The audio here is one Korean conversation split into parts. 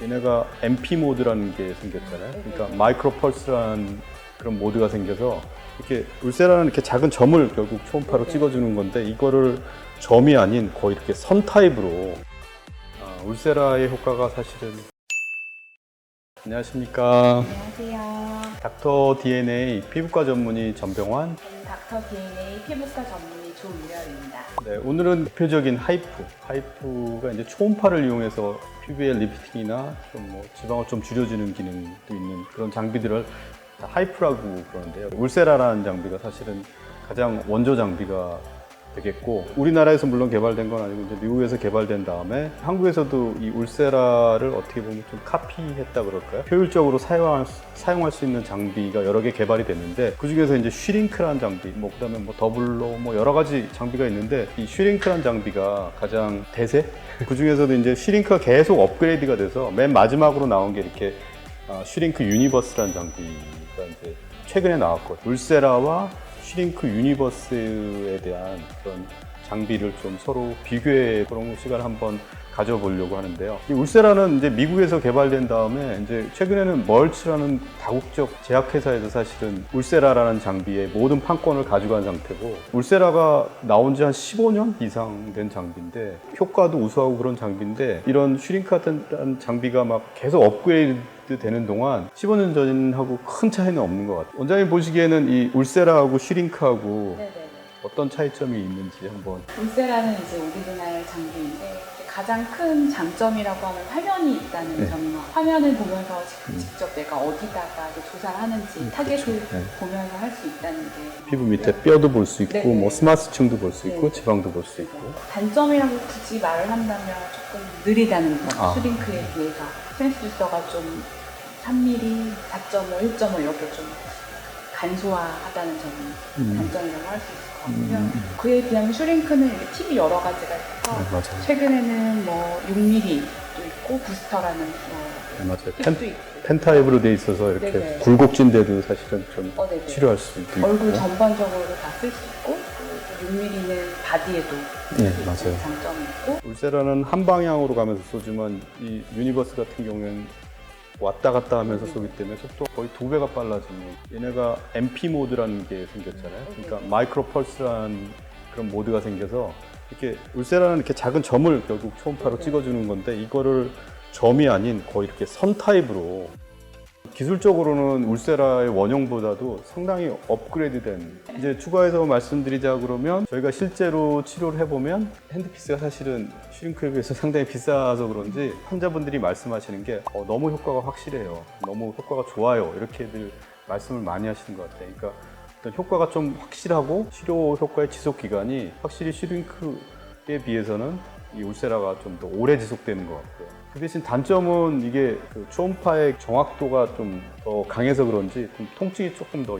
얘네가 MP 모드라는 게 생겼잖아요. 그러니까 마이크로 펄스라는 그런 모드가 생겨서 이렇게 울세라는 이렇게 작은 점을 결국 초음파로 찍어주는 건데, 이거를 점이 아닌 거의 이렇게 선 타입으로 울세라의 효과가 사실은. 안녕하십니까. 안녕하세요. 닥터 DNA 피부과 전문의 전병환. 저는 닥터 DNA 피부과 전문의 조유열입니다. 네, 오늘은 대표적인 하이프가 이제 초음파를 이용해서 피부의 리프팅이나 좀 뭐 지방을 좀 줄여주는 기능도 있는 그런 장비들을 다 하이프라고 그러는데요. 울세라라는 장비가 사실은 가장 원조 장비가 되겠고, 우리나라에서 물론 개발된 건 아니고 이제 미국에서 개발된 다음에 한국에서도 이 울세라를 어떻게 보면 좀 카피했다 그럴까요? 효율적으로 사용할 수 있는 장비가 여러 개 개발이 됐는데, 그 중에서 이제 슈링크라는 장비, 그다음에 더블로 여러 가지 장비가 있는데, 이 슈링크라는 장비가 가장 대세? 그 중에서도 이제 슈링크가 계속 업그레이드가 돼서 맨 마지막으로 나온 게 이렇게 슈링크 유니버스라는 장비가 이제 최근에 나왔거든요. 울세라와 슈링크 유니버스에 대한 그런 장비를 좀 서로 비교해 그런 시간을 한번 가져보려고 하는데요. 이 울세라는 이제 미국에서 개발된 다음에 이제 최근에는 멀츠라는 다국적 제약회사에서 사실은 울세라라는 장비의 모든 판권을 가져간 상태고, 울세라가 나온 지 한 15년 이상 된 장비인데 효과도 우수하고 그런 장비인데, 이런 슈링크 같은 장비가 막 계속 업그레이드 되는 동안 15년 전하고 큰 차이는 없는 것 같아요. 원장님 보시기에는 이 울세라하고 슈링크하고 네네네. 어떤 차이점이 있는지 한번. 울세라는 이제 오리지널 장비인데 가장 큰 장점이라고 하면 화면이 있다는 네. 점이요. 화면을 보면서 직접 내가 어디다가 조사를 하는지 타겟을 네. 보면서 할 수 있다는 게 피부 밑에 뼈도 볼 수 있고, 네네. 스마스층도 볼 수 있고, 네. 지방도 볼 수 있고. 단점이라고 굳이 말을 한다면 조금 느리다는 거. 슈링크에 비해서 트랜스듀서가 좀 3mm, 4.5, 1.5 이렇게 좀 간소화하다는 점이 단점이라고 할 수 있을 것 같고요. 그에 비하면 슈링크는 이렇게 팁이 여러 가지가 있어서 네, 맞아요. 최근에는 6mm도 있고 부스터라는 네, 맞아요. 팁도 있고 펜타입으로 돼 있어서 이렇게 네네. 굴곡진데도 사실은 좀 네네. 치료할 수 있고. 얼굴 전반적으로 다 쓸 수 있고, 또 6mm는 바디에도 네, 쓸수 맞아요. 있는 장점이 있고. 울세라는 한 방향으로 가면서 쏘지만 이 유니버스 같은 경우에는 왔다 갔다 하면서 쏘기 때문에 속도가 거의 2배가 빨라지는. 얘네가 MP 모드라는 게 생겼잖아요. 그러니까 마이크로 펄스라는 그런 모드가 생겨서 이렇게 울세라는 이렇게 작은 점을 결국 초음파로 찍어주는 건데, 이거를 점이 아닌 거의 이렇게 선 타입으로. 기술적으로는 울세라의 원형보다도 상당히 업그레이드된. 이제 추가해서 말씀드리자 그러면, 저희가 실제로 치료를 해보면 핸드피스가 사실은 슈링크에 비해서 상당히 비싸서 그런지 환자분들이 말씀하시는 게 너무 효과가 확실해요, 너무 효과가 좋아요, 이렇게들 말씀을 많이 하시는 것 같아요. 그러니까 어떤 효과가 좀 확실하고 치료 효과의 지속 기간이 확실히 슈링크에 비해서는 이 울세라가 좀 더 오래 지속되는 것 같고요. 그 대신 단점은 이게 그 초음파의 정확도가 좀 더 강해서 그런지 좀 통증이 조금 더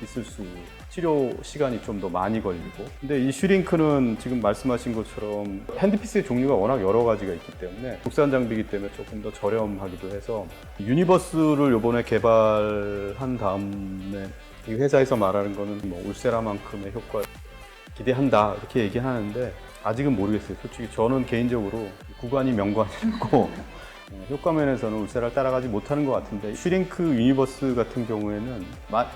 있을 수, 치료 시간이 좀 더 많이 걸리고. 근데 이 슈링크는 지금 말씀하신 것처럼 핸드피스의 종류가 워낙 여러 가지가 있기 때문에, 국산 장비이기 때문에 조금 더 저렴하기도 해서, 유니버스를 이번에 개발한 다음에 이 회사에서 말하는 거는 울세라만큼의 효과 기대한다 이렇게 얘기하는데, 아직은 모르겠어요. 솔직히 저는 개인적으로 구간이 명관이고 효과 면에서는 울세라를 따라가지 못하는 것 같은데, 슈링크 유니버스 같은 경우에는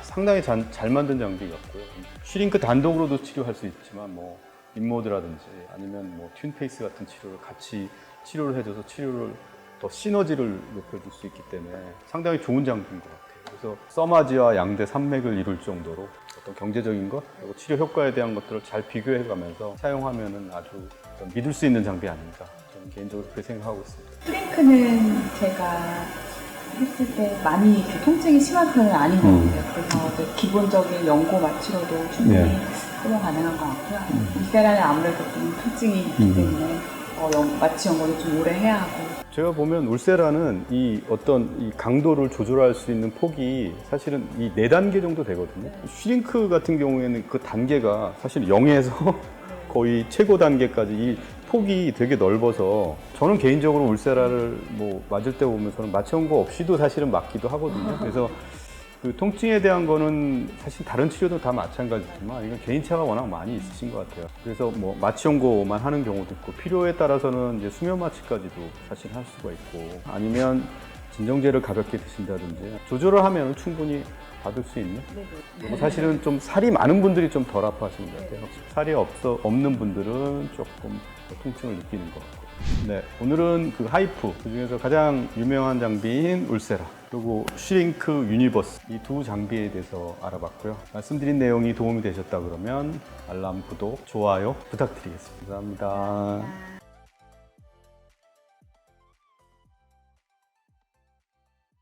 상당히 잘 만든 장비 같고요. 슈링크 단독으로도 치료할 수 있지만 인모드라든지 아니면 튠페이스 같은 치료를 같이 치료를 해줘서 치료를 더 시너지를 높여줄 수 있기 때문에 상당히 좋은 장비인 것 같아요. 그래서 써마지와 양대 산맥을 이룰 정도로 어떤 경제적인 것, 그리고 치료 효과에 대한 것들을 잘 비교해가면서 사용하면은 아주 믿을 수 있는 장비 아닌가, 저는 개인적으로 그렇게 생각하고 있습니다. 슈링크는 제가 했을 때 많이 이렇게 통증이 심한 편은 아닌 것 같아요. 그래서 이제 기본적인 연고 마취로도 충분히 소화 가능한 것 같고요. 울세라는 아무래도 좀 통증이 있기 때문에 마취 연고를 좀 오래 해야 하고. 제가 보면 울세라는 이 어떤 이 강도를 조절할 수 있는 폭이 사실은 이 4단계 정도 되거든요. 슈링크 같은 경우에는 그 단계가 사실 0에서 거의 최고 단계까지 이 폭이 되게 넓어서, 저는 개인적으로 울세라를 맞을 때 보면 저는 마취 연고 없이도 사실은 맞기도 하거든요. 그래서 그 통증에 대한 거는 사실 다른 치료도 다 마찬가지지만 이건 개인차가 워낙 많이 있으신 것 같아요. 그래서 뭐 마취 연고만 하는 경우도 있고 필요에 따라서는 이제 수면 마취까지도 사실 할 수가 있고 아니면 진정제를 가볍게 드신다든지 조절을 하면 충분히 받을 수 있는. 네네. 뭐 사실은 좀 살이 많은 분들이 좀 덜 아파하시는 것 같아요. 살이 없는 분들은 조금 통증을 느끼는 것 같고. 네, 오늘은 그 하이프 그 중에서 가장 유명한 장비인 울세라 그리고 슈링크 유니버스 이 두 장비에 대해서 알아봤고요. 말씀드린 내용이 도움이 되셨다 그러면 알람, 구독, 좋아요 부탁드리겠습니다. 감사합니다.